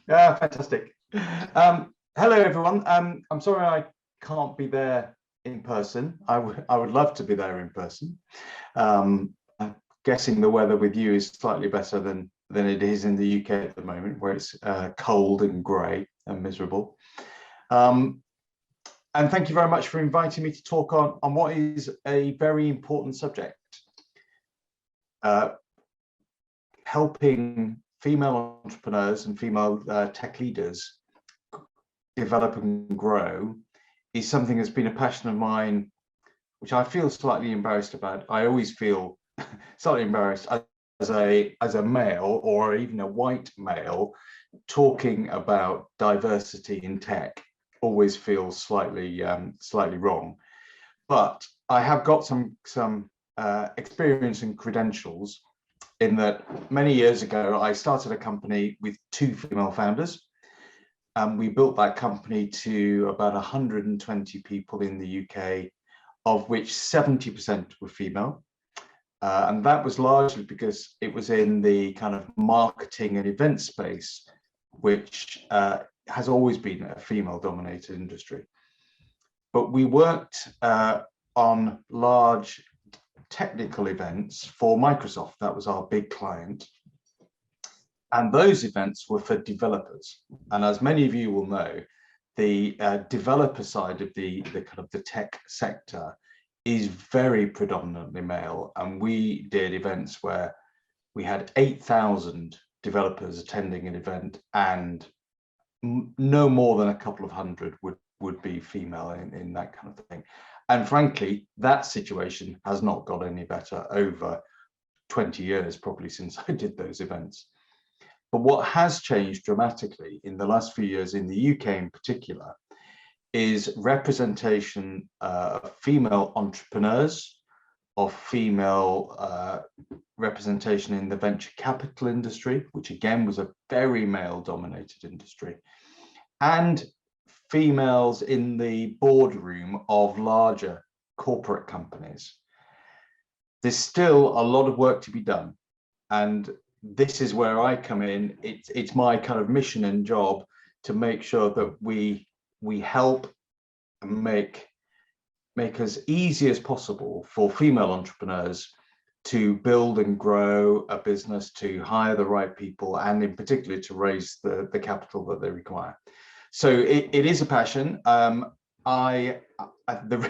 Yeah, fantastic. Hello, everyone. I'm sorry I can't be there in person. I would love to be there in person. I'm guessing the weather with you is slightly better than it is in the UK at the moment, where it's cold and grey and miserable. Um, and thank you very much for inviting me to talk on what is a very important subject. Helping female entrepreneurs and female tech leaders develop and grow is something that's been a passion of mine, which I feel slightly embarrassed about. I always feel slightly embarrassed as a male or even a white male talking about diversity in tech. Always feels slightly wrong, but I have got some experience and credentials in that many years ago I started a company with two female founders. We built that company to about 120 people in the UK, of which 70% were female. And that was largely because it was in the kind of marketing and event space, which has always been a female-dominated industry. But we worked on large technical events for Microsoft. That was our big client. And those events were for developers. And as many of you will know, the developer side of the kind of the tech sector is very predominantly male. And we did events where we had 8,000 developers attending an event, and no more than a couple of hundred would be female in that kind of thing. And frankly, that situation has not got any better over 20 years, probably, since I did those events. But what has changed dramatically in the last few years in the UK in particular is representation of female entrepreneurs, of female representation in the venture capital industry, which again was a very male-dominated industry, and females in the boardroom of larger corporate companies. There's still a lot of work to be done, and this is where I come in. It's my kind of mission and job to make sure that we help make as easy as possible for female entrepreneurs to build and grow a business, to hire the right people, and in particular to raise the capital that they require. So it is a passion. The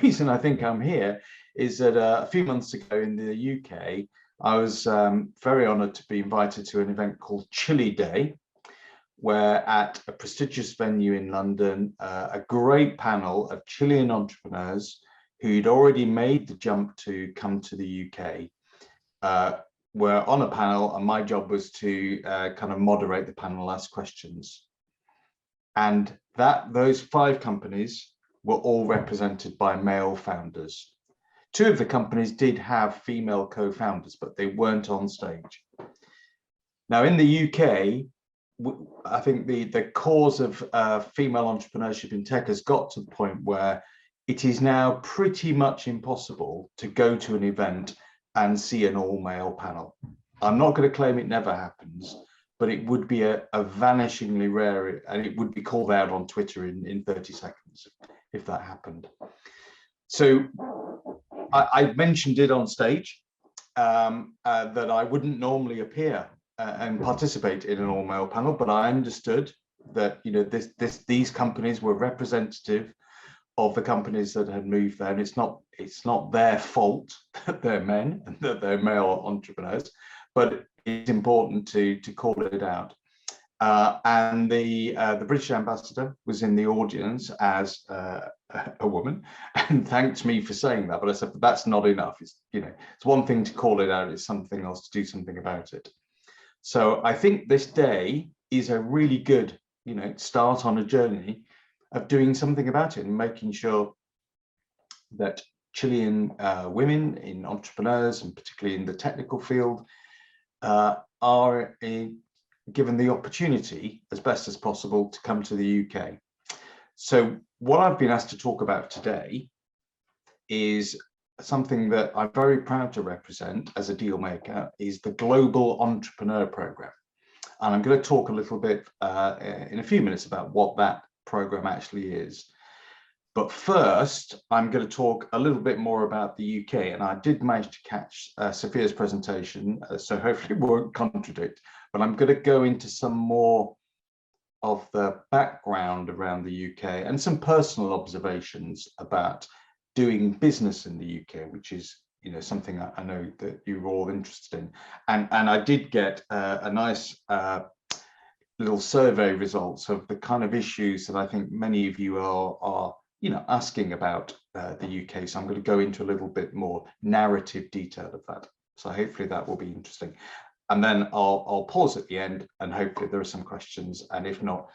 reason I think I'm here is that a few months ago in the UK, I was very honoured to be invited to an event called Chile Day, where at a prestigious venue in London, a great panel of Chilean entrepreneurs who'd already made the jump to come to the UK were on a panel, and my job was to kind of moderate the panel, ask questions. And those 5 companies were all represented by male founders. 2 of the companies did have female co-founders, but they weren't on stage. Now, in the UK, I think the cause of female entrepreneurship in tech has got to the point where it is now pretty much impossible to go to an event and see an all-male panel. I'm not going to claim it never happens, but it would be a vanishingly rare, and it would be called out on Twitter in 30 seconds if that happened. So I mentioned it on stage that I wouldn't normally appear and participate in an all-male panel, but I understood that these companies were representative of the companies that had moved there, and it's not their fault that they're men and that they're male entrepreneurs, but it's important to call it out. And the British ambassador was in the audience as a woman, and thanked me for saying that. But I said, but that's not enough. It's one thing to call it out; it's something else to do something about it. So I think this day is a really good, start on a journey of doing something about it and making sure that Chilean women in entrepreneurs, and particularly in the technical field, are given the opportunity as best as possible to come to the UK. So what I've been asked to talk about today is something that I'm very proud to represent as a deal maker, is the Global Entrepreneur Programme. And I'm going to talk a little bit in a few minutes about what that program actually is. But first, I'm going to talk a little bit more about the UK. And I did manage to catch Sophia's presentation, so hopefully it won't contradict. But I'm going to go into some more of the background around the UK and some personal observations about doing business in the UK, which is, you know, something I know that you're all interested in. And I did get a nice little survey results of the kind of issues that I think many of you are you know, asking about the UK. So I'm going to go into a little bit more narrative detail of that. So hopefully that will be interesting. And then I'll pause at the end, and hopefully there are some questions. And if not,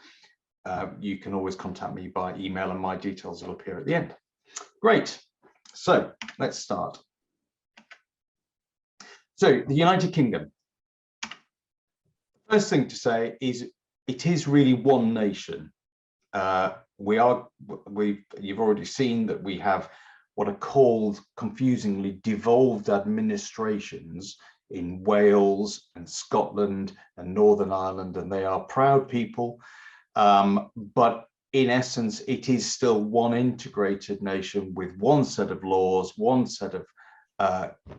you can always contact me by email, and my details will appear at the end. Great. So let's start. So the United Kingdom. First thing to say is it is really one nation. You've already seen that we have what are called confusingly devolved administrations in Wales and Scotland and Northern Ireland, and they are proud people, but in essence it is still one integrated nation with one set of laws, one set of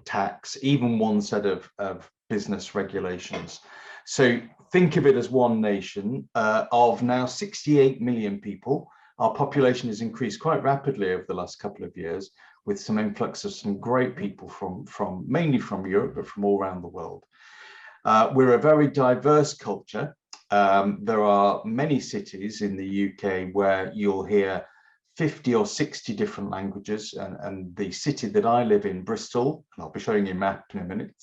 tax, even one set of business regulations. So think of it as one nation of now 68 million people. Our population has increased quite rapidly over the last couple of years, with some influx of some great people from mainly from Europe, but from all around the world. We're a very diverse culture. There are many cities in the UK where you'll hear 50 or 60 different languages, and the city that I live in, Bristol, and I'll be showing you a map in a minute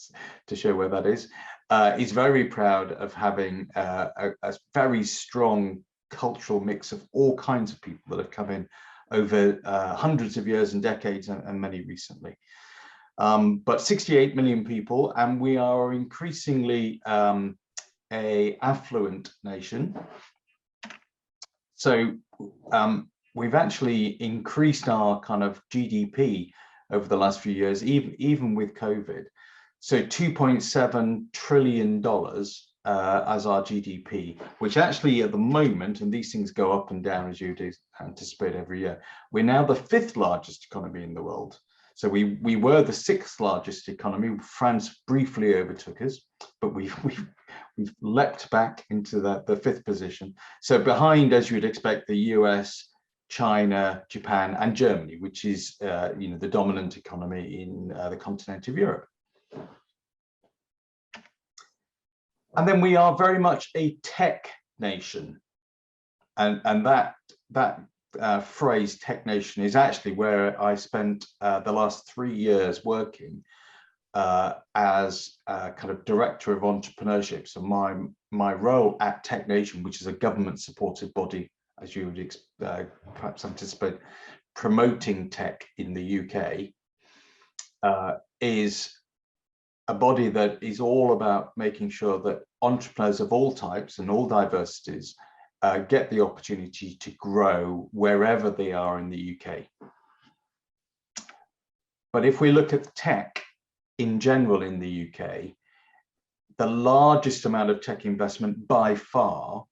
to show where that is very proud of having a very strong cultural mix of all kinds of people that have come in over hundreds of years and decades, and many recently. But 68 million people, and we are increasingly a affluent nation. So we've actually increased our kind of GDP over the last few years, even with COVID. So $2.7 trillion as our GDP, which actually at the moment, and these things go up and down as you'd anticipate every year, we're now the 5th largest economy in the world. So we were the 6th largest economy. France briefly overtook us, but we've leapt back into the 5th position. So behind, as you would expect, the US, China, Japan, and Germany, which is you know, the dominant economy in the continent of Europe. And then we are very much a tech nation, and that phrase tech nation is actually where I spent the last 3 years working as kind of director of entrepreneurship. So my role at Tech Nation, which is a government supported body, as you would perhaps anticipate, promoting tech in the UK, is a body that is all about making sure that entrepreneurs of all types and all diversities get the opportunity to grow wherever they are in the UK. But if we look at tech in general in the UK, the largest amount of tech investment by far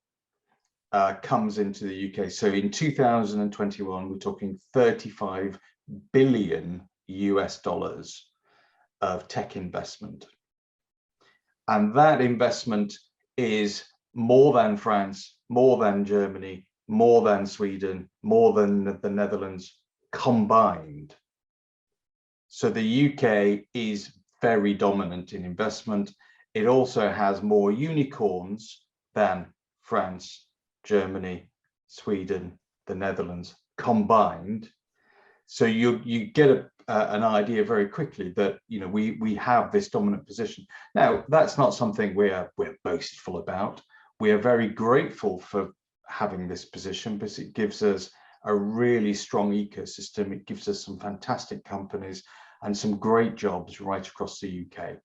comes into the UK. So in 2021, we're talking 35 billion US dollars of tech investment. And that investment is more than France, more than Germany, more than Sweden, more than the Netherlands combined. So the UK is very dominant in investment. It also has more unicorns than France, Germany, Sweden, the Netherlands combined. So you get an idea very quickly that, you know, we have this dominant position. Now, that's not something we're boastful about. We are very grateful for having this position because it gives us a really strong ecosystem. It gives us some fantastic companies and some great jobs right across the UK.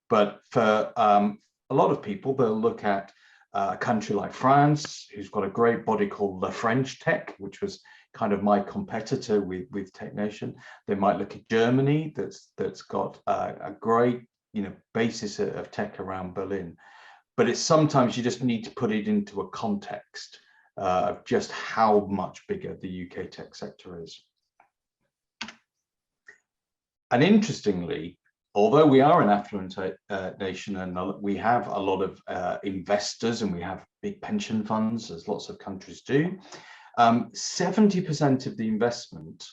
But for a lot of people, they'll look at a country like France, who's got a great body called La French Tech, which was kind of my competitor with Tech Nation. They might look at Germany, that's got a great, you know, basis of tech around Berlin. but it's sometimes you just need to put it into a context of just how much bigger the UK tech sector is. And interestingly, although we are an affluent nation and we have a lot of investors and we have big pension funds, as lots of countries do, 70% of the investment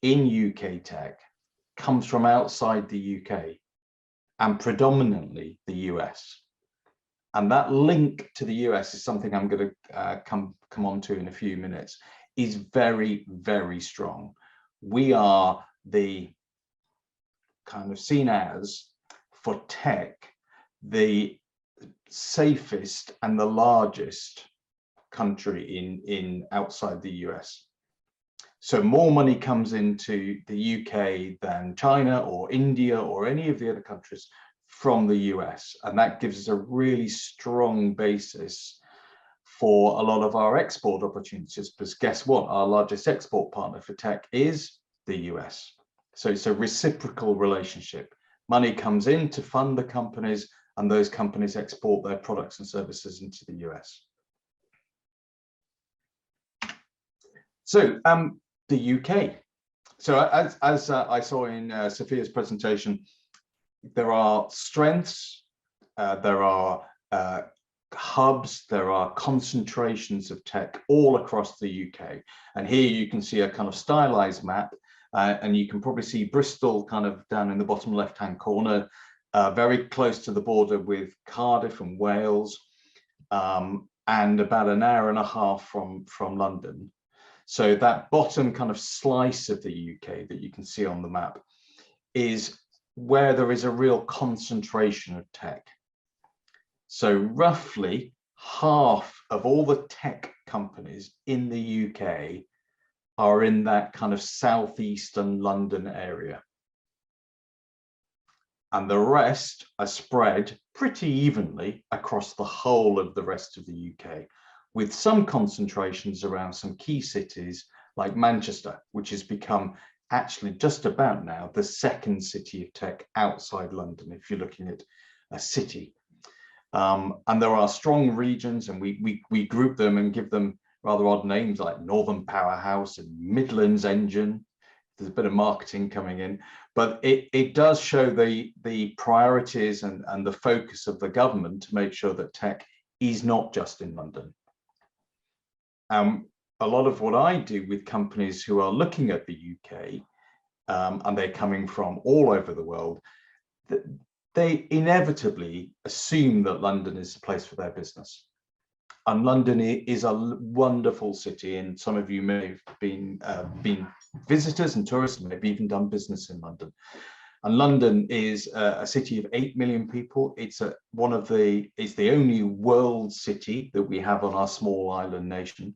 in UK tech comes from outside the UK and predominantly the US. And that link to the US is something I'm going to come on to in a few minutes, is very, very strong. We are the kind of seen as, for tech, the safest and the largest country in outside the US. So more money comes into the UK than China or India or any of the other countries from the US. And that gives us a really strong basis for a lot of our export opportunities, because guess what? Our largest export partner for tech is the US. So it's a reciprocal relationship. Money comes in to fund the companies, and those companies export their products and services into the US. So the UK. So as I saw in Sophia's presentation, there are strengths, there are hubs, there are concentrations of tech all across the UK. And here you can see a kind of stylized map, and you can probably see Bristol kind of down in the bottom left-hand corner, very close to the border with Cardiff and Wales, and about an hour and a half from London. So that bottom kind of slice of the UK that you can see on the map is where there is a real concentration of tech. So roughly half of all the tech companies in the UK are in that kind of southeastern London area. And the rest are spread pretty evenly across the whole of the rest of the UK, with some concentrations around some key cities like Manchester, which has become actually just about now the second city of tech outside London, if you're looking at a city. And there are strong regions, and we group them and give them rather odd names like Northern Powerhouse and Midlands Engine. There's a bit of marketing coming in, but it does show the priorities and the focus of the government to make sure that tech is not just in London. A lot of what I do with companies who are looking at the UK, and they're coming from all over the world, they inevitably assume that London is the place for their business. And London is a wonderful city, and some of you may have been visitors and tourists, and maybe even done business in London. And London is a city of 8 million people. It's the only world city that we have on our small island nation.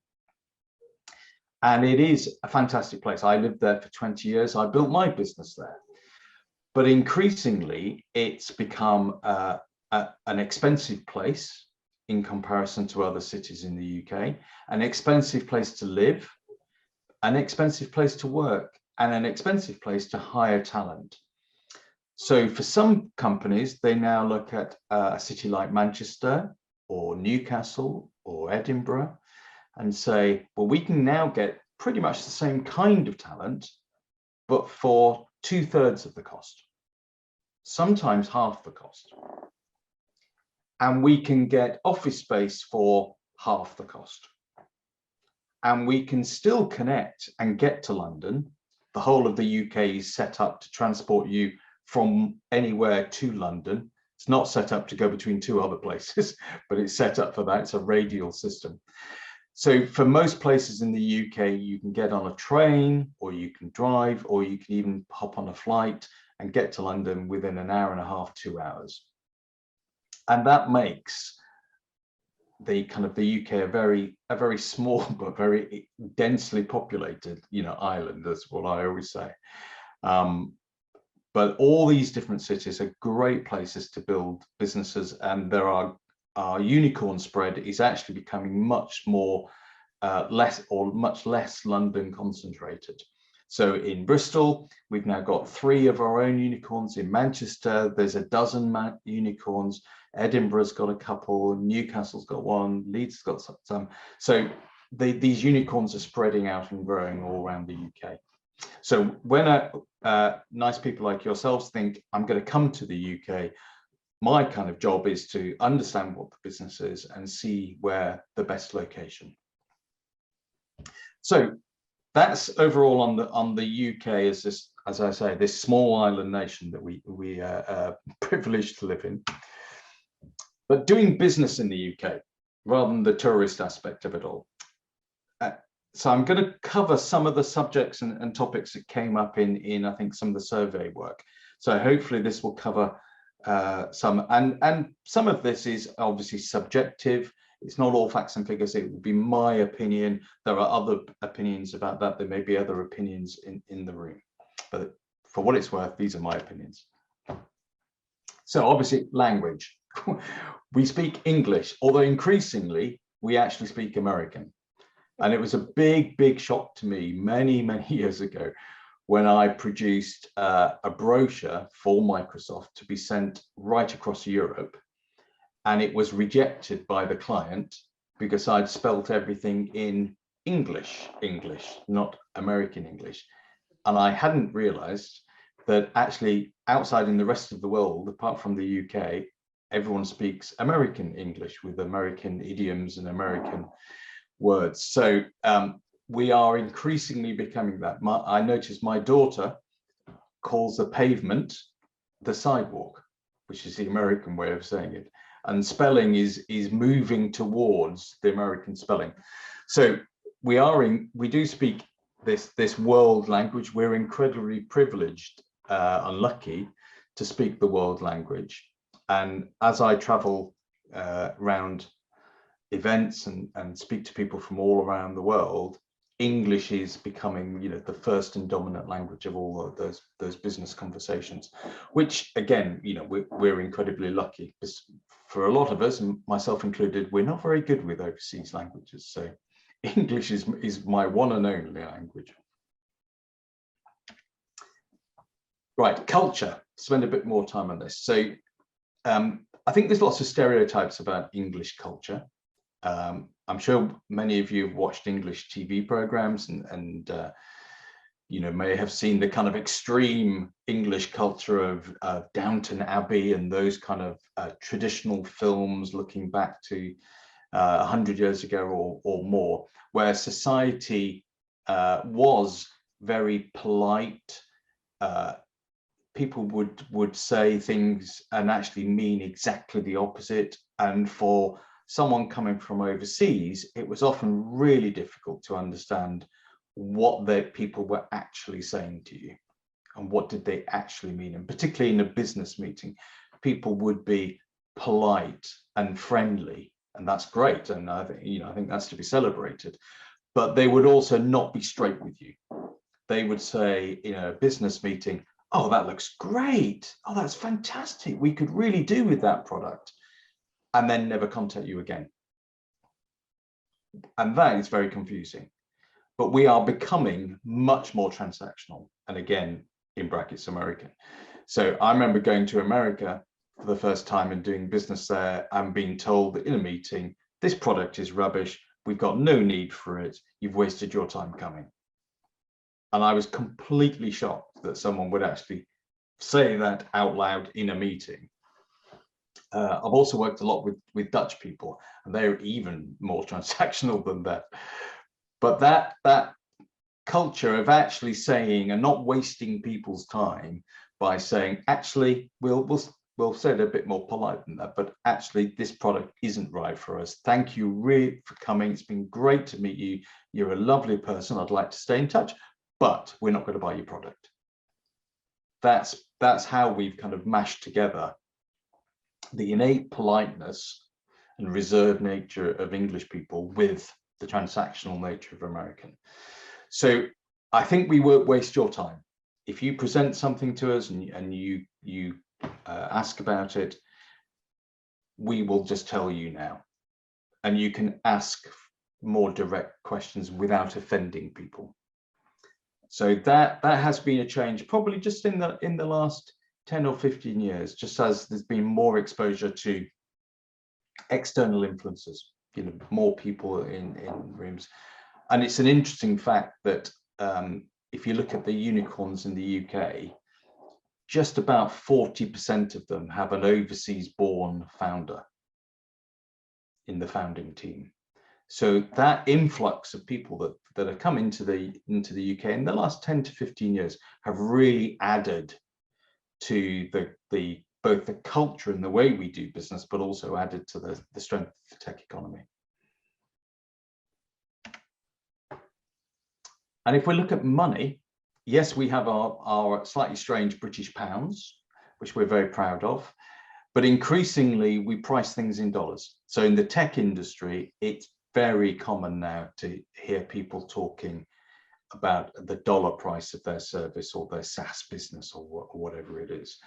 And it is a fantastic place. I lived there for 20 years. I built my business there. But increasingly, it's become an expensive place in comparison to other cities in the UK, an expensive place to live, an expensive place to work, and an expensive place to hire talent. So for some companies, they now look at a city like Manchester or Newcastle or Edinburgh and say, well, we can now get pretty much the same kind of talent, but for 2/3 of the cost, sometimes half the cost. And we can get office space for half the cost. And we can still connect and get to London. The whole of the UK is set up to transport you from anywhere to London. It's not set up to go between two other places, but it's set up for that. It's a radial system. So for most places in the UK, you can get on a train, or you can drive, or you can even hop on a flight and get to London within an hour and a half, 2 hours. And that makes the UK a very small but very densely populated, island. That's what I always say. But all these different cities are great places to build businesses, and there are our unicorn spread is actually becoming much more much less London concentrated. So in Bristol, we've now got 3 of our own unicorns. In Manchester, there's a dozen unicorns. Edinburgh's got a couple, Newcastle's got 1, Leeds has got some. So these unicorns are spreading out and growing all around the UK. So when nice people like yourselves think, I'm going to come to the UK, my kind of job is to understand what the business is and see where the best location. So that's overall on the UK as this, as I say, this small island nation that we are privileged to live in. But doing business in the UK rather than the tourist aspect of it all. So I'm going to cover some of the subjects and topics that came up in I think some of the survey work. So hopefully this will cover some, and some of this is obviously subjective. It's not all facts and figures. It will be my opinion. There are other opinions about that. There may be other opinions in the room, but for what it's worth, these are my opinions. So obviously language. We speak English, although increasingly we actually speak American. And it was a big shock to me many years ago when I produced a brochure for Microsoft to be sent right across Europe. And it was rejected by the client because I'd spelt everything in English, not American English. And I hadn't realized that actually outside in the rest of the world, apart from the UK, everyone speaks American English with American idioms and American words. So we are increasingly becoming that. I noticed my daughter calls the pavement the sidewalk, which is the American way of saying it. And spelling is moving towards the American spelling. So we do speak this world language. We're incredibly privileged and lucky to speak the world language. And as I travel around events and speak to people from all around the world, English is becoming, you know, the first and dominant language of all of those business conversations, which again, you know, we're incredibly lucky because for a lot of us, and myself included, we're not very good with overseas languages. So English is my one and only language. Right, culture. Spend a bit more time on this. So I think there's lots of stereotypes about English culture. I'm sure many of you have watched English TV programs and you know, may have seen the kind of extreme English culture of Downton Abbey and those kind of traditional films looking back to 100 years ago or more, where society was very polite. People would say things and actually mean exactly the opposite. And for someone coming from overseas, it was often really difficult to understand what the people were actually saying to you and what did they actually mean. And particularly in a business meeting, people would be polite and friendly, and that's great. And I think, you know, I think that's to be celebrated, but they would also not be straight with you. They would say in a business meeting, oh, that looks great. Oh, that's fantastic. We could really do with that product. And then never contact you again. And that is very confusing. But we are becoming much more transactional. And again, in brackets, American. So I remember going to America for the first time and doing business there and being told that in a meeting, this product is rubbish. We've got no need for it. You've wasted your time coming. And I was completely shocked that someone would actually say that out loud in a meeting. I've also worked a lot with Dutch people, and they're even more transactional than that. But that culture of actually saying and not wasting people's time by saying, actually, we'll say it a bit more polite than that, but actually this product isn't right for us. Thank you really for coming. It's been great to meet you. You're a lovely person. I'd like to stay in touch, but we're not going to buy your product. That's how we've kind of mashed together the innate politeness and reserved nature of English people with the transactional nature of American. So I think we won't waste your time. If you present something to us and you ask about it, we will just tell you now. And you can ask more direct questions without offending people. So that has been a change, probably just in the last 10 or 15 years, just as there's been more exposure to external influences, more people in rooms. And it's an interesting fact that if you look at the unicorns in the UK, just about 40% of them have an overseas born founder in the founding team. So that influx of people that have come into the UK in the last 10 to 15 years have really added to both the culture and the way we do business, but also added to the strength of the tech economy. And if we look at money, yes, we have our slightly strange British pounds, which we're very proud of, but increasingly we price things in dollars. So in the tech industry, it's very common now to hear people talking about the dollar price of their service or their SaaS business or whatever it is.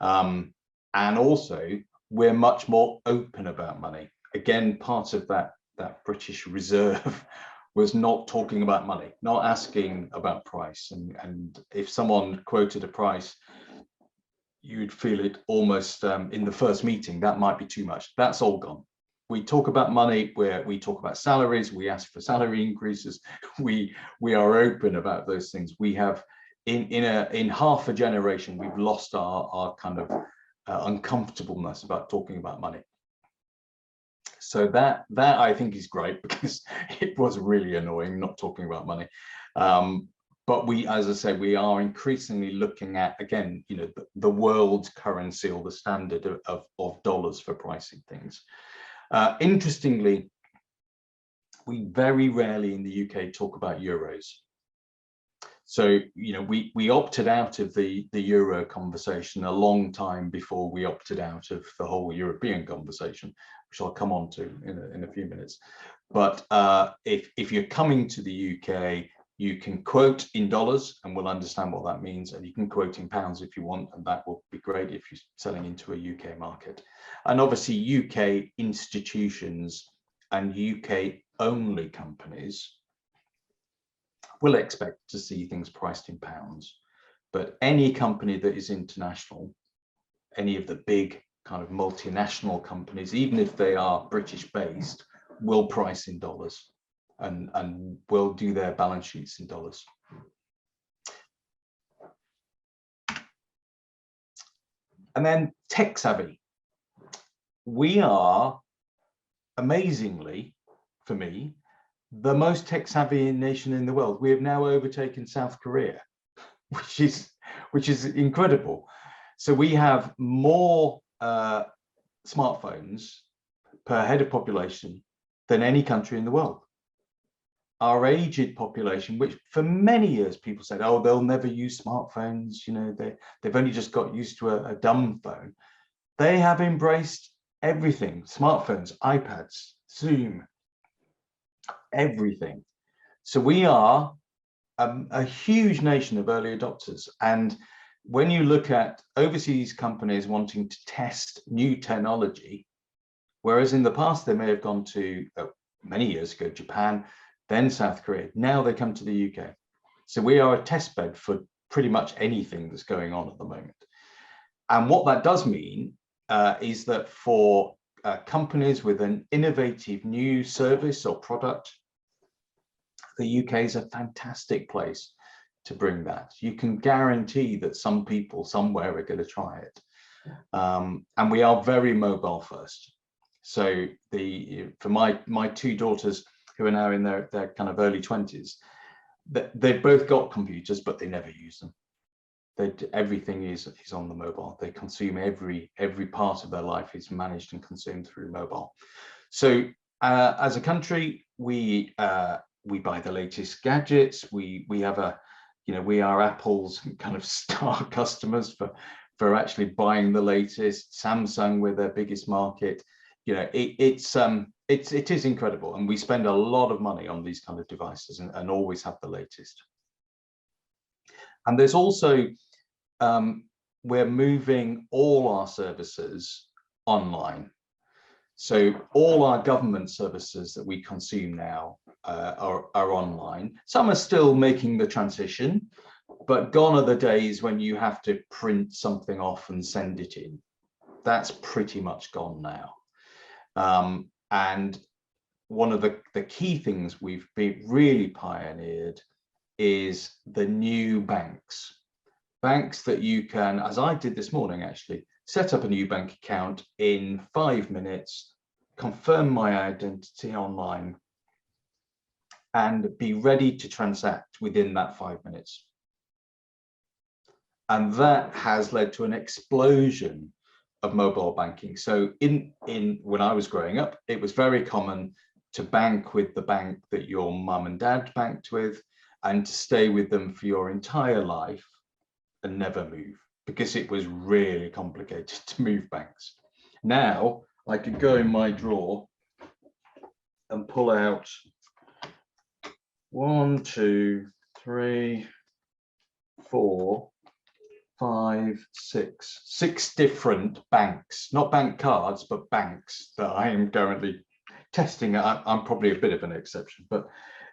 And also, we're much more open about money. Again, part of that British reserve was not talking about money, not asking about price. And if someone quoted a price, you'd feel it almost in the first meeting, that might be too much. That's all gone. We talk about money, where we talk about salaries, we ask for salary increases, we are open about those things. We have in half a generation, we've lost our kind of uncomfortableness about talking about money. So that I think is great, because it was really annoying not talking about money. But we, as I say, we are increasingly looking at, again, the world's currency, or the standard of dollars for pricing things. Interestingly, we very rarely in the UK talk about euros. So, we opted out of the euro conversation a long time before we opted out of the whole European conversation, which I'll come on to in a few minutes. But if you're coming to the UK, you can quote in dollars and we'll understand what that means. And you can quote in pounds if you want, and that will be great if you're selling into a UK market. And obviously UK institutions and UK only companies will expect to see things priced in pounds. But any company that is international, any of the big kind of multinational companies, even if they are British based, will price in dollars and will do their balance sheets in dollars. And then tech savvy. We are, amazingly, for me, the most tech savvy nation in the world. We have now overtaken South Korea, which is incredible. So we have more smartphones per head of population than any country in the world. Our aged population, which for many years people said, oh, they'll never use smartphones, they've only just got used to a dumb phone. They have embraced everything: smartphones, iPads, Zoom, everything. So we are a huge nation of early adopters. And when you look at overseas companies wanting to test new technology, whereas in the past they may have gone to, many years ago, Japan, then South Korea, now they come to the UK. So we are a test bed for pretty much anything that's going on at the moment. And what that does mean is that for companies with an innovative new service or product, the UK is a fantastic place to bring that. You can guarantee that some people somewhere are going to try it. And we are very mobile first. So for my two daughters, who are now in their kind of early 20s, they've both got computers, but they never use them. Everything is on the mobile. They consume every part of their life is managed and consumed through mobile. So as a country, we buy the latest gadgets. We have we are Apple's kind of star customers for actually buying the latest. Samsung, we're their biggest market. It is incredible, and we spend a lot of money on these kind of devices and always have the latest. And there's also, we're moving all our services online. So all our government services that we consume now are online. Some are still making the transition, but gone are the days when you have to print something off and send it in. That's pretty much gone now. And one of the key things we've really pioneered is the new banks. Banks that you can, as I did this morning actually, set up a new bank account in 5 minutes, confirm my identity online, and be ready to transact within that 5 minutes. And that has led to an explosion of mobile banking. So when I was growing up, it was very common to bank with the bank that your mum and dad banked with, and to stay with them for your entire life and never move, because it was really complicated to move banks. Now I could go in my drawer and pull out 1, 2, 3, 4, 5, 6 different banks, not bank cards, but banks that I am currently testing. I'm probably a bit of an exception, but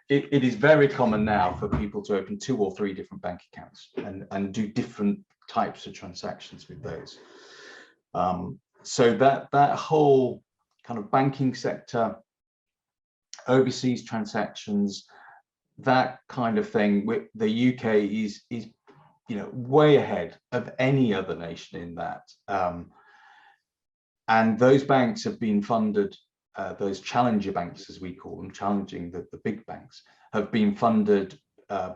it is very common now for people to open 2 or 3 different bank accounts and do different types of transactions with those. So that whole kind of banking sector, overseas transactions, that kind of thing, the UK is way ahead of any other nation in that. And those banks have been funded, those challenger banks, as we call them, challenging the big banks, have been funded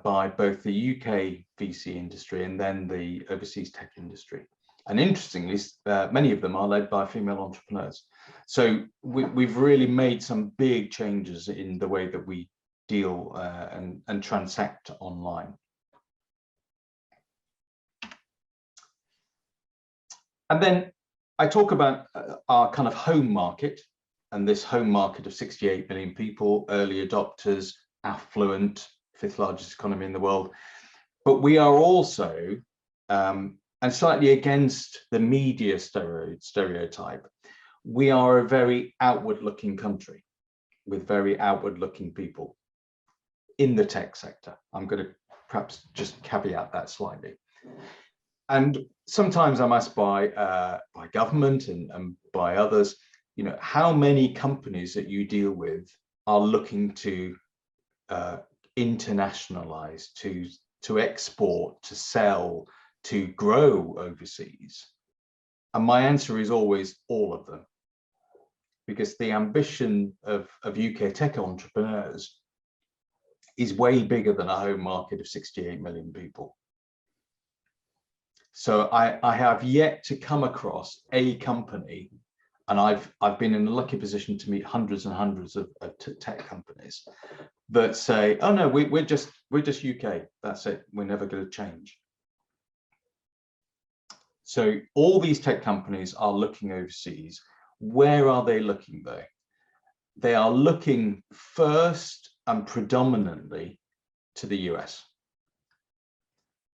by both the UK VC industry and then the overseas tech industry. And interestingly, many of them are led by female entrepreneurs. So we've really made some big changes in the way that we deal and transact online. And then I talk about our kind of home market, and this home market of 68 million people, early adopters, affluent, 5th largest economy in the world. But we are also, and slightly against the media stereotype, we are a very outward-looking country with very outward-looking people in the tech sector. I'm going to perhaps just caveat that slightly. And sometimes I'm asked by government and by others, how many companies that you deal with are looking to internationalize, to export, to sell, to grow overseas? And my answer is always all of them, because the ambition of UK tech entrepreneurs is way bigger than a home market of 68 million people. So I have yet to come across a company, and I've been in a lucky position to meet hundreds and hundreds of tech companies that say, oh no, we're just UK, that's it, we're never going to change. So all these tech companies are looking overseas. Where are they looking though? They are looking first and predominantly to the US.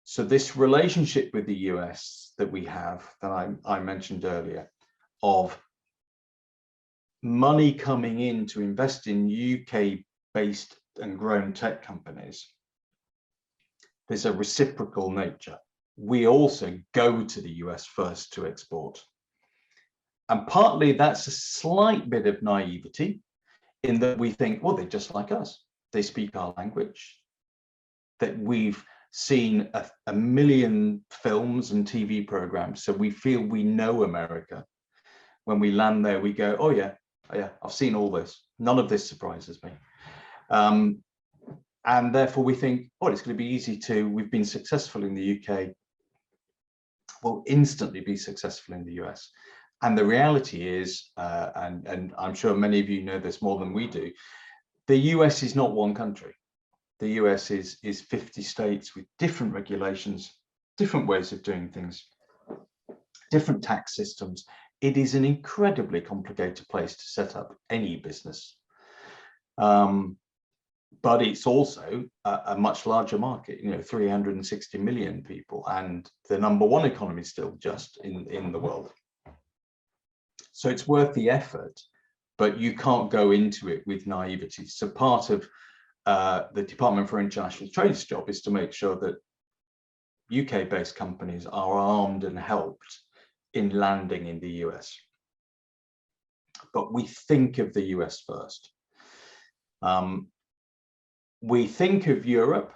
So this relationship with the US that we have, that I mentioned earlier, of money coming in to invest in UK-based and grown tech companies, there's a reciprocal nature. We also go to the US first to export. And partly that's a slight bit of naivety in that we think, well, they're just like us. They speak our language, that we've seen a million films and TV programs, so we feel we know America. When we land there, we go, oh yeah, I've seen all this. None of this surprises me. And therefore we think, oh, it's going to be easy we've been successful in the UK, we'll instantly be successful in the US. And the reality is, and I'm sure many of you know this more than we do, the US is not one country. The US is 50 states with different regulations, different ways of doing things, different tax systems. It is an incredibly complicated place to set up any business. But it's also a much larger market, 360 million people, and the #1 economy still just in the world. So it's worth the effort but you can't go into it with naivety. So part of the Department for International Trade's job is to make sure that UK-based companies are armed and helped in landing in the US. But we think of the US first. We think of Europe.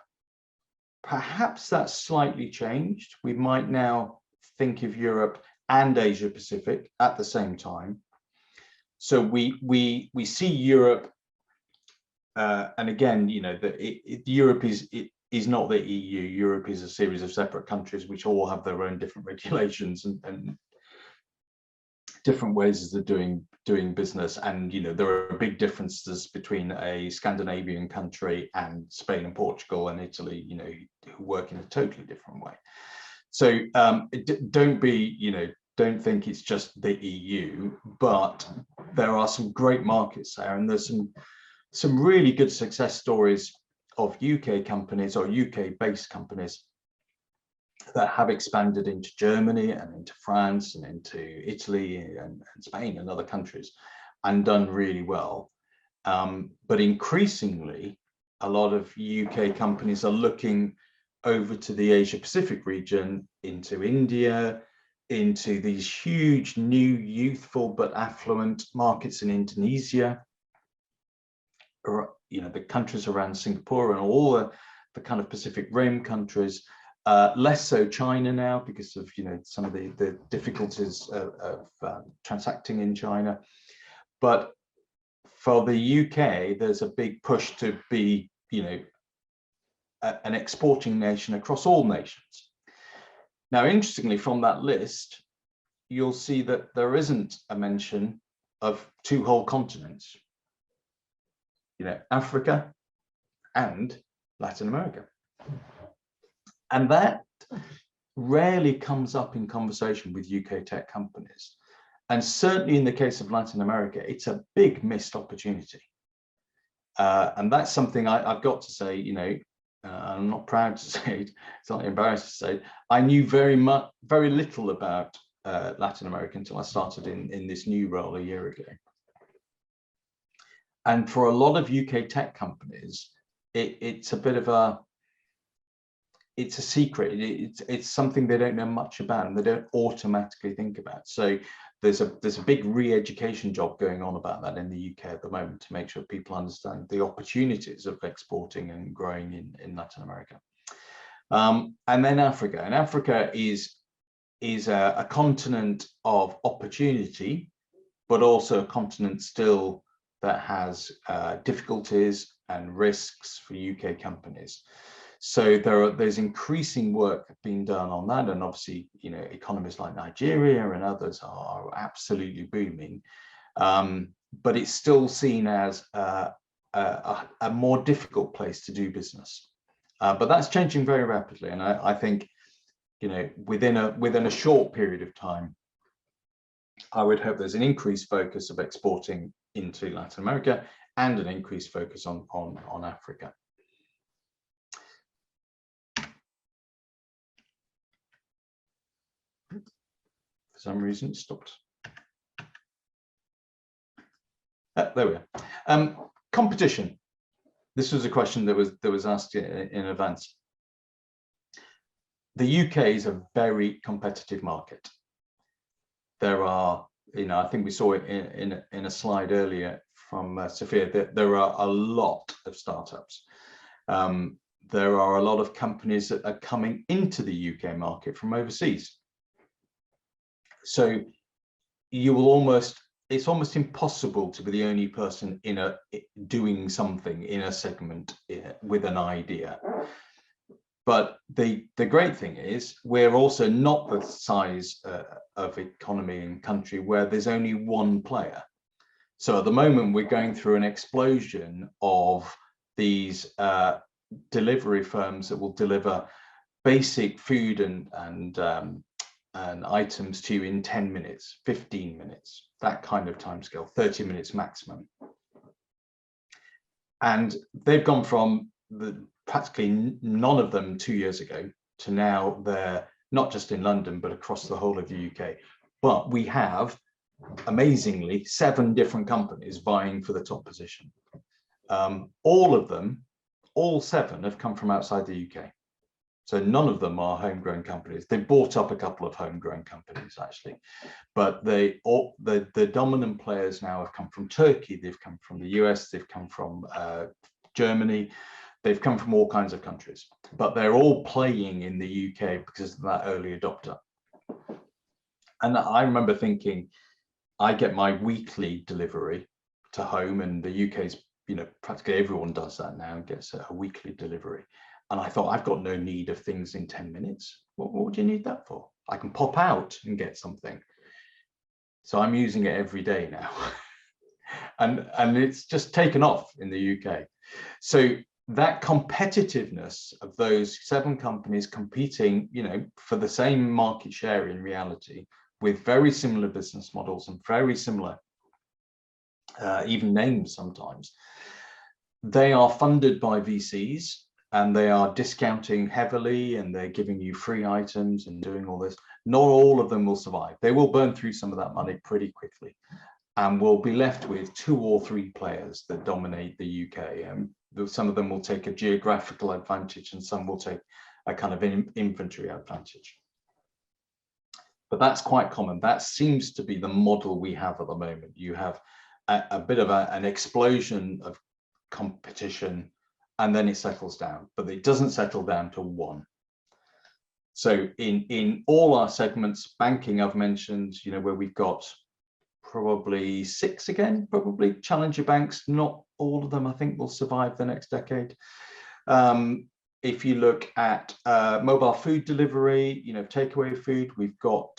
Perhaps that's slightly changed. We might now think of Europe and Asia Pacific at the same time. So we see Europe, and again, you know, Europe is not the EU. Europe is a series of separate countries which all have their own different regulations and different ways of doing business. And you know, there are big differences between a Scandinavian country and Spain and Portugal and Italy, you know, who work in a totally different way. So don't think it's just the EU, but there are some great markets there, and there's some really good success stories of UK companies or UK-based companies that have expanded into Germany and into France and into Italy and Spain and other countries and done really well. But increasingly, a lot of UK companies are looking over to the Asia Pacific region, into India, into these huge new youthful but affluent markets in Indonesia, or, you know, the countries around Singapore and all the kind of Pacific Rim countries. Less so China now because of, you know, some of the difficulties of transacting in China. But for the UK, there's a big push to be, you know, an exporting nation across all nations. Now, interestingly, from that list, you'll see that there isn't a mention of two whole continents, you know, Africa and Latin America. And that rarely comes up in conversation with UK tech companies. And certainly in the case of Latin America, it's a big missed opportunity. And that's something I've got to say, you know, I'm not proud to say it, slightly embarrassed to say, I knew very little about Latin America until I started in this new role a year ago. And for a lot of UK tech companies, it's a bit of it's a secret. It's something they don't know much about and they don't automatically think about. So there's a big re-education job going on about that in the UK at the moment to make sure people understand the opportunities of exporting and growing in Latin America. And then Africa. And Africa is a continent of opportunity, but also a continent still that has difficulties and risks for UK companies. So there's increasing work being done on that, and obviously, you know, economies like Nigeria and others are absolutely booming, but it's still seen as a more difficult place to do business. But that's changing very rapidly, and I think, you know, within a short period of time, I would hope there's an increased focus of exporting into Latin America and an increased focus on Africa. For some reason it stopped. There we are. Competition. This was a question that was asked in advance. The UK is a very competitive market. There are, you know, I think we saw it in a slide earlier from Sophia, that there are a lot of startups. There are a lot of companies that are coming into the UK market from overseas. So you will it's almost impossible to be the only person doing something in a segment with an idea. But the great thing is we're also not the size of economy and country where there's only one player. So at the moment we're going through an explosion of these delivery firms that will deliver basic food and items to you in 10 minutes, 15 minutes, that kind of timescale, 30 minutes maximum. And they've gone from practically none of them 2 years ago to now they're not just in London, but across the whole of the UK. But we have amazingly 7 different companies vying for the top position. All of them, all 7 have come from outside the UK. So none of them are homegrown companies. They bought up a couple of homegrown companies actually, but the dominant players now have come from Turkey, they've come from the US, they've come from Germany, they've come from all kinds of countries, but they're all playing in the UK because of that early adopter. And I remember thinking, I get my weekly delivery to home, and the UK's, you know, practically everyone does that now, gets a weekly delivery. And I thought, I've got no need of things in 10 minutes. What would you need that for? I can pop out and get something. So I'm using it every day now. and it's just taken off in the UK. So that competitiveness of those 7 companies competing, you know, for the same market share in reality, with very similar business models and very similar even names sometimes, they are funded by VCs, and they are discounting heavily, and they're giving you free items and doing all this. Not all of them will survive. They will burn through some of that money pretty quickly, and we'll be left with 2 or 3 players that dominate the UK. And some of them will take a geographical advantage, and some will take a kind of inventory advantage. But that's quite common. That seems to be the model we have at the moment. You have a bit of an explosion of competition, and then it settles down, but it doesn't settle down to 1. So in all our segments, banking I've mentioned, you know, where we've got probably 6 again, probably challenger banks. Not all of them, I think, will survive the next decade. If you look at mobile food delivery, you know, takeaway food, we've got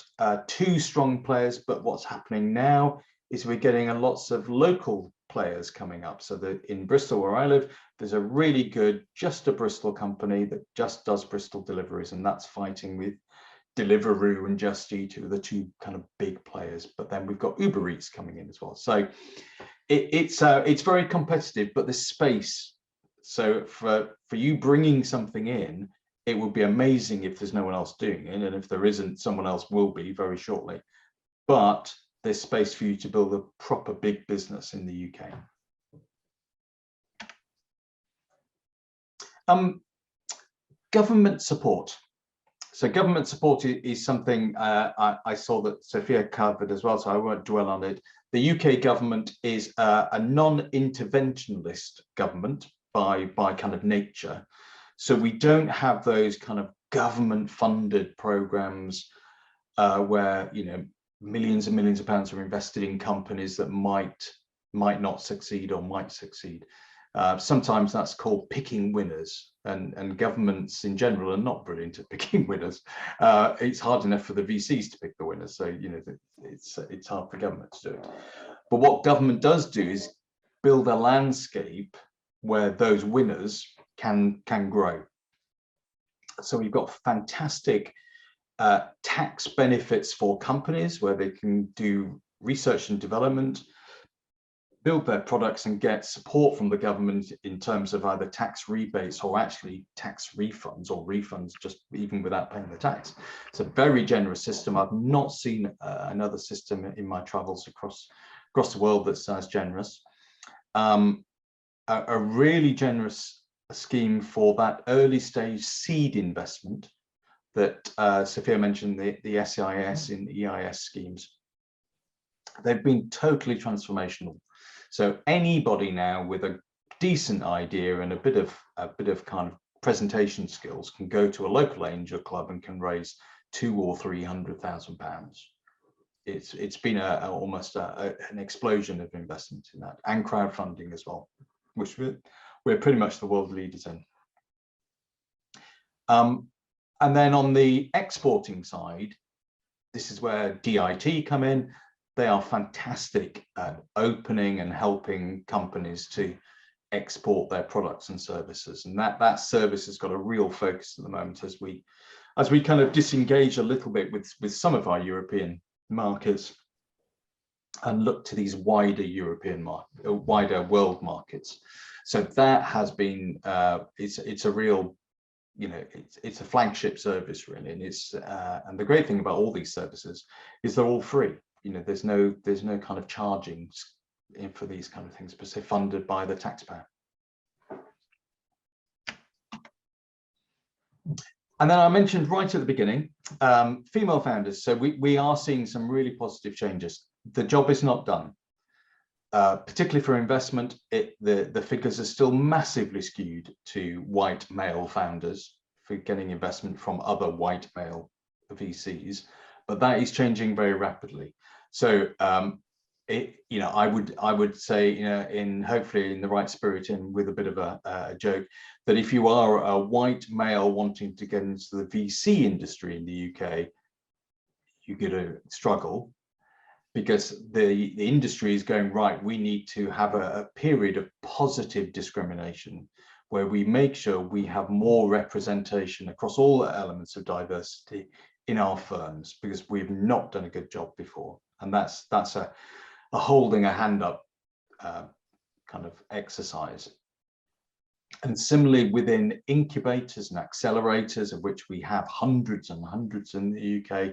2 strong players, but what's happening now is we're getting lots of local players coming up. So that in Bristol, where I live, there's a really good Just a Bristol company that just does Bristol deliveries, and that's fighting with Deliveroo and Just Eat, who are the 2 kind of big players. But then we've got Uber Eats coming in as well. So it's very competitive, but the space. So for you bringing something in, it would be amazing if there's no one else doing it, and if there isn't, someone else will be very shortly. But there's space for you to build a proper big business in the UK. Government support. So government support is something I saw that Sophia covered as well, so I won't dwell on it. The UK government is a non-interventionist government by kind of nature. So we don't have those kind of government-funded programs where, you know, millions and millions of pounds are invested in companies that might not succeed or might succeed. Sometimes that's called picking winners, and governments in general are not brilliant at picking winners. It's hard enough for the VCs to pick the winners, so you know it's hard for government to do it. But what government does do is build a landscape where those winners can grow. So we've got fantastic tax benefits for companies where they can do research and development, build their products, and get support from the government in terms of either tax rebates or actually tax refunds, or refunds just even without paying the tax. It's a very generous system. I've not seen another system in my travels across the world that's as generous. A really generous scheme for that early stage seed investment that Sophia mentioned, the SEIS and EIS schemes. They've been totally transformational. So anybody now with a decent idea and a bit of kind of presentation skills can go to a local angel club and can raise £200,000 or £300,000. It's been almost an explosion of investment in that, and crowdfunding as well, which we're pretty much the world leaders in. And then on the exporting side, this is where DIT come in. They are fantastic at opening and helping companies to export their products and services, and that service has got a real focus at the moment as we kind of disengage a little bit with some of our European markets and look to these wider wider world markets. So that has been it's a real, you know, it's a flagship service really, and it's and the great thing about all these services is they're all free. there's no kind of charging for these kind of things, but they're funded by the taxpayer. And then I mentioned right at the beginning, female founders. So we are seeing some really positive changes. The job is not done. Particularly for investment, the figures are still massively skewed to white male founders for getting investment from other white male VCs, but that is changing very rapidly. So I would say, in hopefully in the right spirit and with a bit of a joke, that if you are a white male wanting to get into the VC industry in the UK, you're going to struggle, because the industry is going, right, we need to have a period of positive discrimination where we make sure we have more representation across all the elements of diversity in our firms, because we've not done a good job before. And that's a holding a hand up kind of exercise. And similarly, within incubators and accelerators, of which we have hundreds and hundreds in the UK,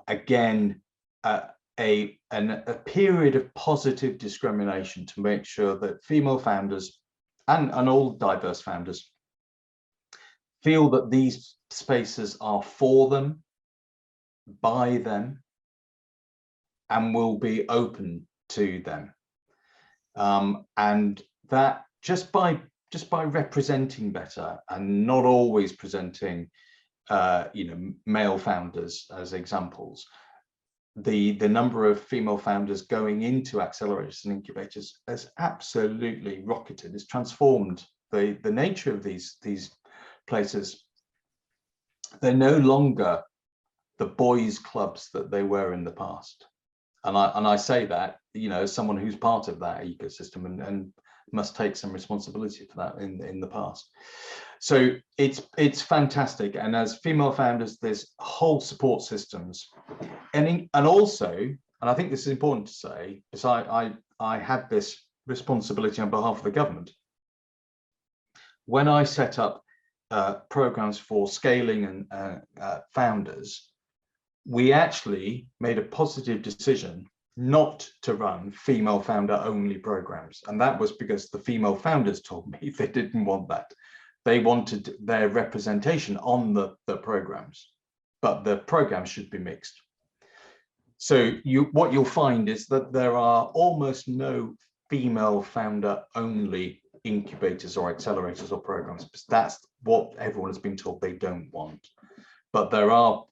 again, a period of positive discrimination to make sure that female founders and all diverse founders feel that these spaces are for them, by them, and will be open to them. And that just by representing better and not always presenting male founders as examples, the number of female founders going into accelerators and incubators has absolutely rocketed. It's transformed the nature of these places. They're no longer the boys' clubs that they were in the past. And I say that, as someone who's part of that ecosystem and must take some responsibility for that in the past. So it's fantastic. And as female founders, there's whole support systems. And also, and I think this is important to say, because I had this responsibility on behalf of the government. When I set up programs for scaling and founders, we actually made a positive decision not to run female founder only programs. And that was because the female founders told me they didn't want that. They wanted their representation on the programs, but the programs should be mixed. So what you'll find is that there are almost no female founder only incubators or accelerators or programs, because that's what everyone has been told they don't want. But there are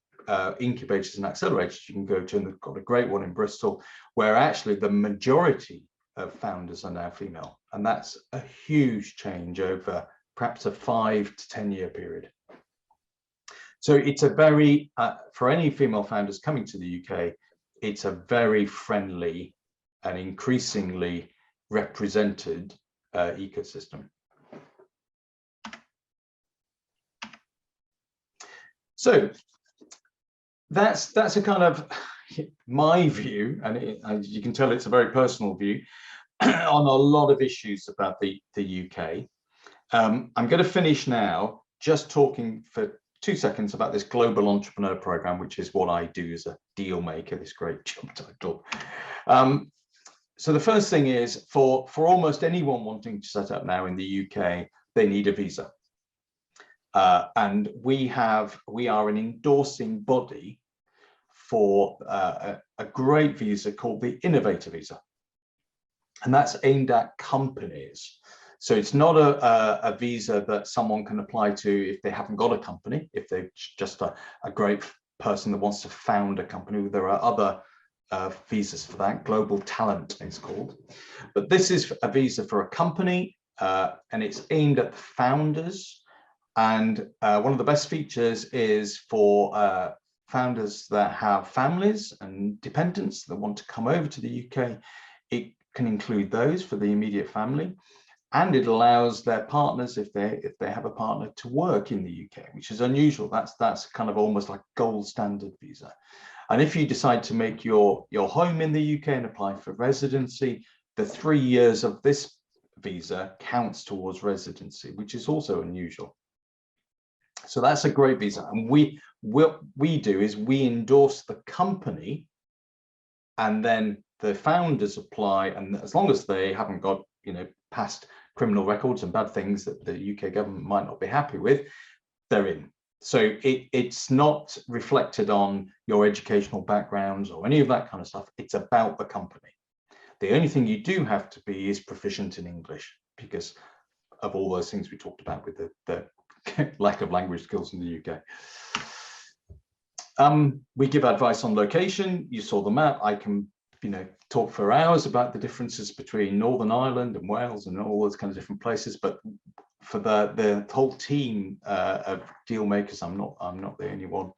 incubators and accelerators you can go to, and they've got a great one in Bristol, where actually the majority of founders are now female. And that's a huge change over perhaps a 5 to 10 year period. So it's a very, for any female founders coming to the UK, it's a very friendly and increasingly represented ecosystem. So that's a kind of my view, and as you can tell, it's a very personal view on a lot of issues about the UK. I'm going to finish now just talking for 2 seconds about this Global Entrepreneur Program, which is what I do as a deal maker, this great job title. So the first thing is, for almost anyone wanting to set up now in the UK, they need a visa. And we are an endorsing body for a great visa called the Innovator Visa. And that's aimed at companies. So it's not a visa that someone can apply to if they haven't got a company, if they're just a great person that wants to found a company. There are other visas for that. Global Talent it's called. But this is a visa for a company, and it's aimed at founders. And one of the best features is for founders that have families and dependents that want to come over to the UK. It can include those for the immediate family, and it allows their partners, if they have a partner, to work in the UK, which is unusual. That's kind of almost like gold standard visa. And if you decide to make your home in the UK and apply for residency, the 3 years of this visa counts towards residency, which is also unusual. So that's a great visa. And what we do is we endorse the company and then the founders apply, and as long as they haven't got, you know, past criminal records and bad things that the UK government might not be happy with, they're in. So it's not reflected on your educational backgrounds or any of that kind of stuff. It's about the company. The only thing you do have to be is proficient in English, because of all those things we talked about with the lack of language skills in the UK. We give advice on location. You saw the map. I can, you know, talk for hours about the differences between Northern Ireland and Wales and all those kinds of different places. But for the whole team of deal makers, I'm not the only one.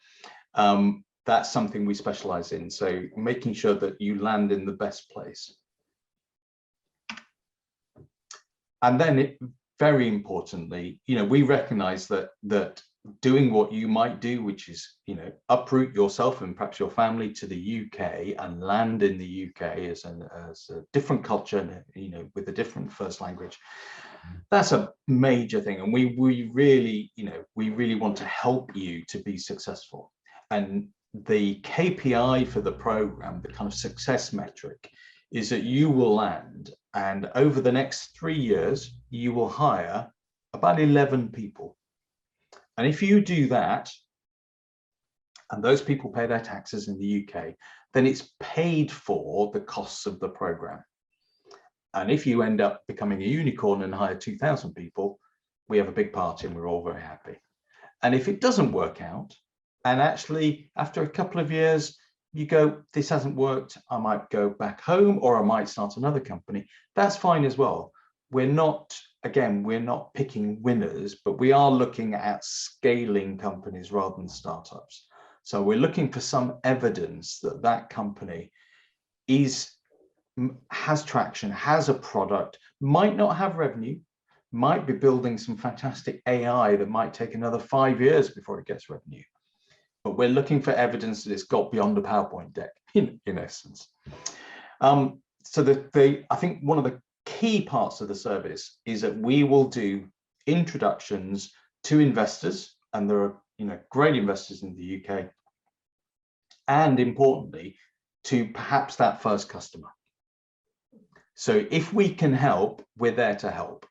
That's something we specialize in. So making sure that you land in the best place. And then very importantly, you know, we recognize that doing what you might do, which is, you know, uproot yourself and perhaps your family to the UK and land in the UK as a different culture, you know, with a different first language. That's a major thing. And we really, you know, we really want to help you to be successful. And the KPI for the program, the kind of success metric, is that you will land, and over the next 3 years, you will hire about 11 people. And if you do that, and those people pay their taxes in the UK, then it's paid for the costs of the program. And if you end up becoming a unicorn and hire 2,000 people, we have a big party and we're all very happy. And if it doesn't work out, and actually after a couple of years, you go, this hasn't worked, I might go back home or I might start another company, that's fine as well. We're not, again, we're not picking winners, but we are looking at scaling companies rather than startups. So we're looking for some evidence that that company has traction, has a product, might not have revenue, might be building some fantastic AI that might take another 5 years before it gets revenue. But we're looking for evidence that it's got beyond the PowerPoint deck, in essence. So I think one of the key parts of the service is that we will do introductions to investors, and there are, you know, great investors in the UK, and importantly, to perhaps that first customer. So if we can help, we're there to help.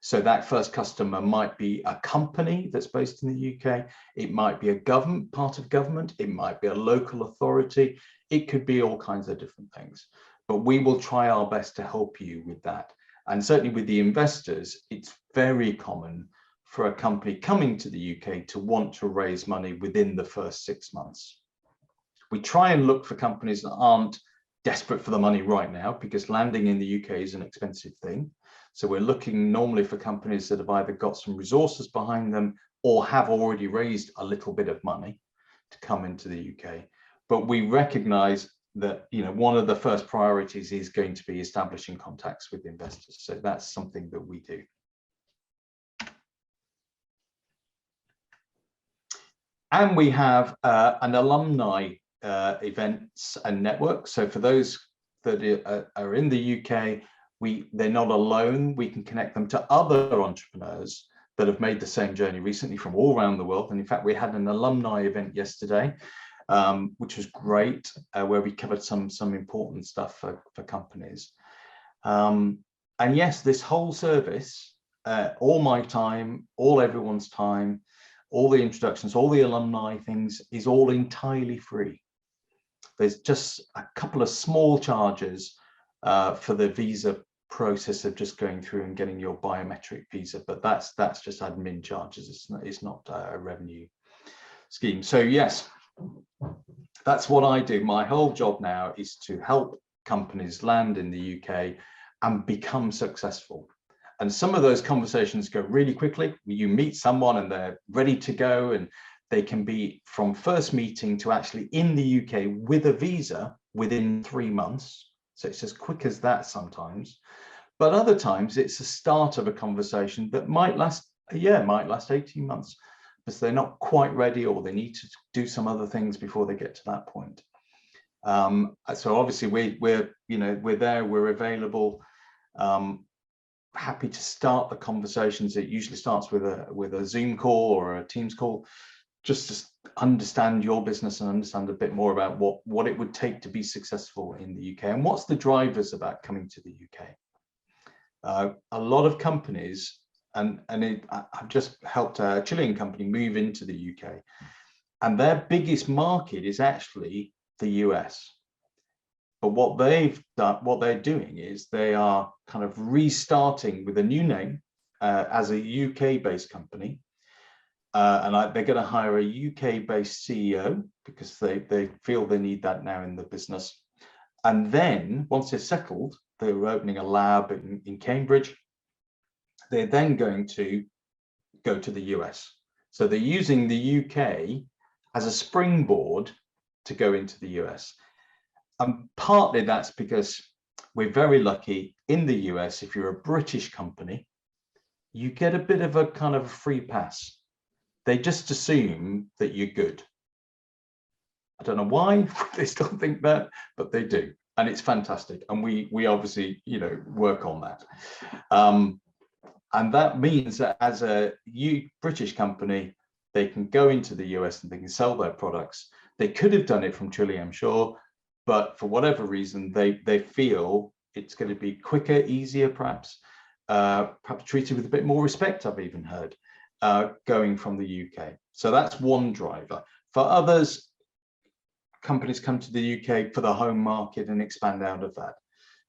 So that first customer might be a company that's based in the UK. It might be a government, part of government. It might be a local authority. It could be all kinds of different things. But we will try our best to help you with that. And certainly with the investors, it's very common for a company coming to the UK to want to raise money within the first 6 months. We try and look for companies that aren't desperate for the money right now, because landing in the UK is an expensive thing. So we're looking normally for companies that have either got some resources behind them or have already raised a little bit of money to come into the UK. But we recognize that, you know, one of the first priorities is going to be establishing contacts with investors. So that's something that we do. And we have an alumni events and network. So for those that are in the UK, they're not alone. We can connect them to other entrepreneurs that have made the same journey recently from all around the world. And in fact, we had an alumni event yesterday, which was great, where we covered some important stuff for companies. And yes, this whole service, all my time, all everyone's time, all the introductions, all the alumni things is all entirely free. There's just a couple of small charges for the visa process of just going through and getting your biometric visa, but that's just admin charges. It's not a revenue scheme. So yes, that's what I do. My whole job now is to help companies land in the UK and become successful. And some of those conversations go really quickly. You meet someone and they're ready to go, and they can be from first meeting to actually in the UK with a visa within 3 months. So it's as quick as that sometimes. But other times it's the start of a conversation that might last a year, might last 18 months, because they're not quite ready or they need to do some other things before they get to that point. So obviously we're there, we're available, happy to start the conversations. It usually starts with a Zoom call or a Teams call, just to understand your business and understand a bit more about what it would take to be successful in the UK, and what's the drivers about coming to the UK. A lot of companies, I've just helped a Chilean company move into the UK, and their biggest market is actually the US. But what they're doing is they are kind of restarting with a new name as a UK-based company. They're going to hire a UK-based CEO because they feel they need that now in the business. And then once they're settled, they're opening a lab in Cambridge. They're then going to go to the US. So they're using the UK as a springboard to go into the US. And partly that's because we're very lucky in the US. If you're a British company, you get a bit of a kind of a free pass. They just assume that you're good. I don't know why they still think that, but they do, and it's fantastic. And we obviously, work on that. And that means that as a British company, they can go into the US and they can sell their products. They could have done it from Chile, I'm sure, but for whatever reason, they feel it's going to be quicker, easier, perhaps treated with a bit more respect, I've even heard, going from the UK. So that's one driver. For others, companies come to the UK for the home market and expand out of that.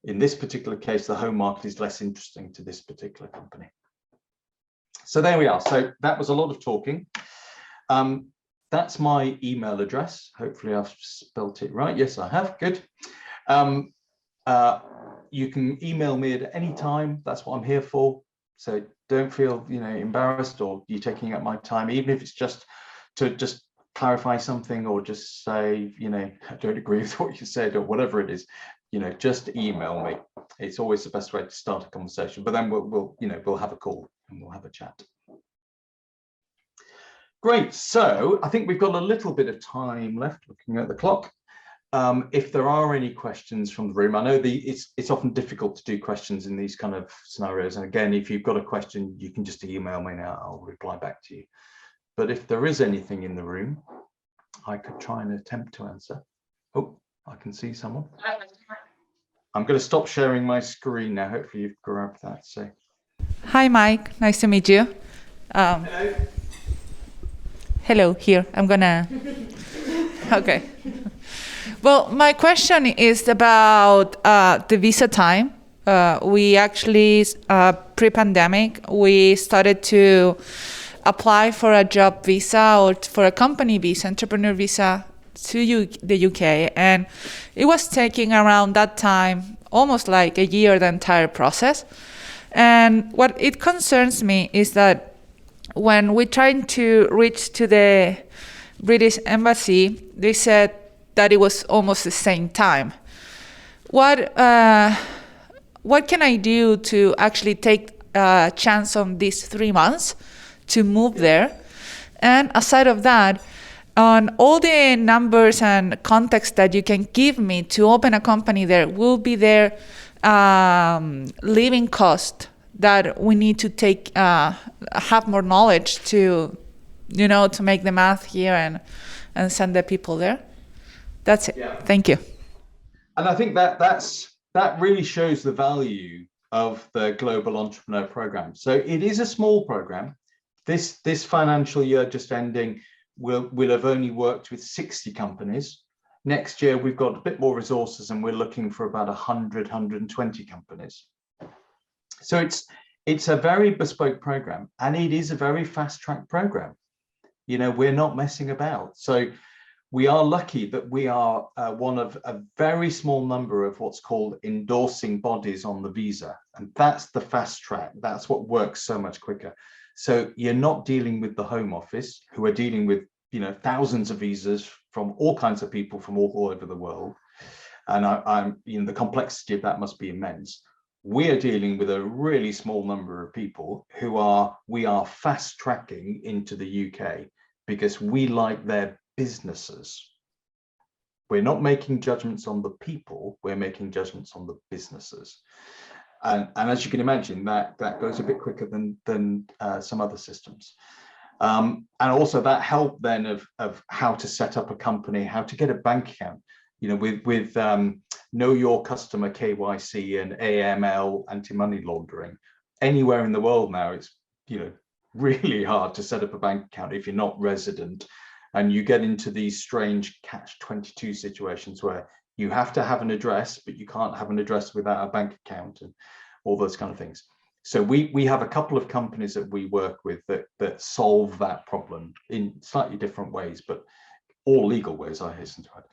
In this particular case, the home market is less interesting to this particular company. So there we are. So that was a lot of talking. That's my email address. Hopefully I've spelt it right. Yes, I have. Good. You can email me at any time. That's what I'm here for. So don't feel, embarrassed or you're taking up my time, even if it's just to clarify something or just say, I don't agree with what you said or whatever it is. Just email me. It's always the best way to start a conversation. But then we'll have a call and we'll have a chat. Great. So I think we've got a little bit of time left looking at the clock. If there are any questions from the room, I know it's often difficult to do questions in these kind of scenarios. And again, if you've got a question, you can just email me now. I'll reply back to you. But if there is anything in the room, I could try and attempt to answer. Oh, I can see someone. I'm going to stop sharing my screen now. Hopefully you've grabbed that. So, hi, Mike. Nice to meet you. Hello. Hello, here. I'm gonna. Okay. Well, my question is about the visa time. We actually, pre-pandemic, we started to apply for a job visa or for a company visa, entrepreneur visa to the UK. And it was taking around that time, almost like a year, the entire process. And what it concerns me is that when we tried to reach to the British Embassy, they said that it was almost the same time. What can I do to actually take a chance on these 3 months to move there? And aside of that, on all the numbers and context that you can give me to open a company there, will be there living cost that we need to take, have more knowledge to, to make the math here and send the people there. That's it. Yeah. Thank you. And I think that really shows the value of the Global Entrepreneur Program. So it is a small program. This financial year just ending, we'll have only worked with 60 companies. Next year, we've got a bit more resources and we're looking for about 100, 120 companies. So it's a very bespoke program, and it is a very fast-track program. We're not messing about. So we are lucky that we are one of a very small number of what's called endorsing bodies on the visa. And that's the fast track. That's what works so much quicker. So you're not dealing with the Home Office, who are dealing with, thousands of visas from all kinds of people from all over the world. And the complexity of that must be immense. We are dealing with a really small number of people we are fast tracking into the UK because we like their businesses. We're not making judgments on the people, we're making judgments on the businesses. And as you can imagine, that goes a bit quicker than some other systems. And also that help then of how to set up a company, how to get a bank account, you know, with know your customer KYC and AML, anti-money laundering. Anywhere in the world now, it's, you know, really hard to set up a bank account if you're not resident, and you get into these strange catch-22 situations where you have to have an address, but you can't have an address without a bank account and all those kind of things. So we have a couple of companies that we work with that solve that problem in slightly different ways, but all legal ways, I hasten to add.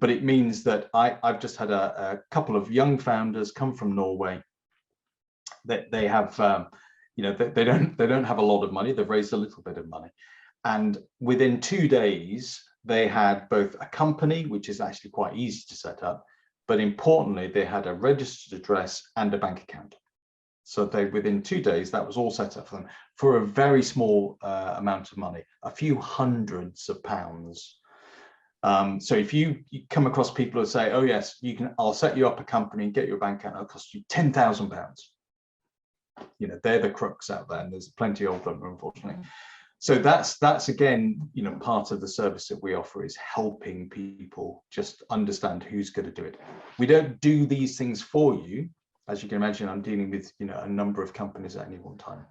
But it means that I've just had a couple of young founders come from Norway. That they have, you know, they don't have a lot of money. They've raised a little bit of money, and within 2 days they had both a company, which is actually quite easy to set up, but importantly, they had a registered address and a bank account. So they, within 2 days, that was all set up for them for a very small amount of money, a few hundreds of pounds. So if you come across people who say, oh yes, you can, I'll set you up a company and get your bank account, it'll cost you £10,000. You know, they're the crooks out there, and there's plenty of them, unfortunately. So that's again, you know, part of the service that we offer is helping people just understand who's going to do it. We don't do these things for you. As you can imagine, I'm dealing with, you know, a number of companies at any one time.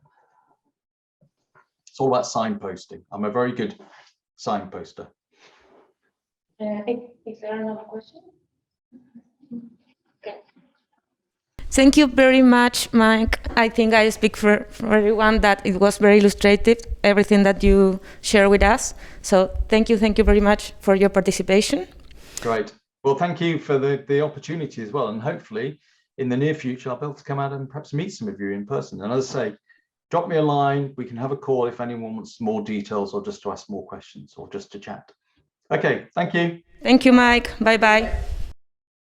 It's all about signposting. I'm a very good signposter. Is there another question? Okay. Thank you very much, Mike. I think I speak for everyone that it was very illustrative, everything that you share with us. So thank you very much for your participation. Great. Well, thank you for the opportunity as well. And hopefully in the near future, I'll be able to come out and perhaps meet some of you in person. And as I say, drop me a line. We can have a call if anyone wants more details or just to ask more questions or just to chat. Okay, thank you. Thank you, Mike. Bye-bye.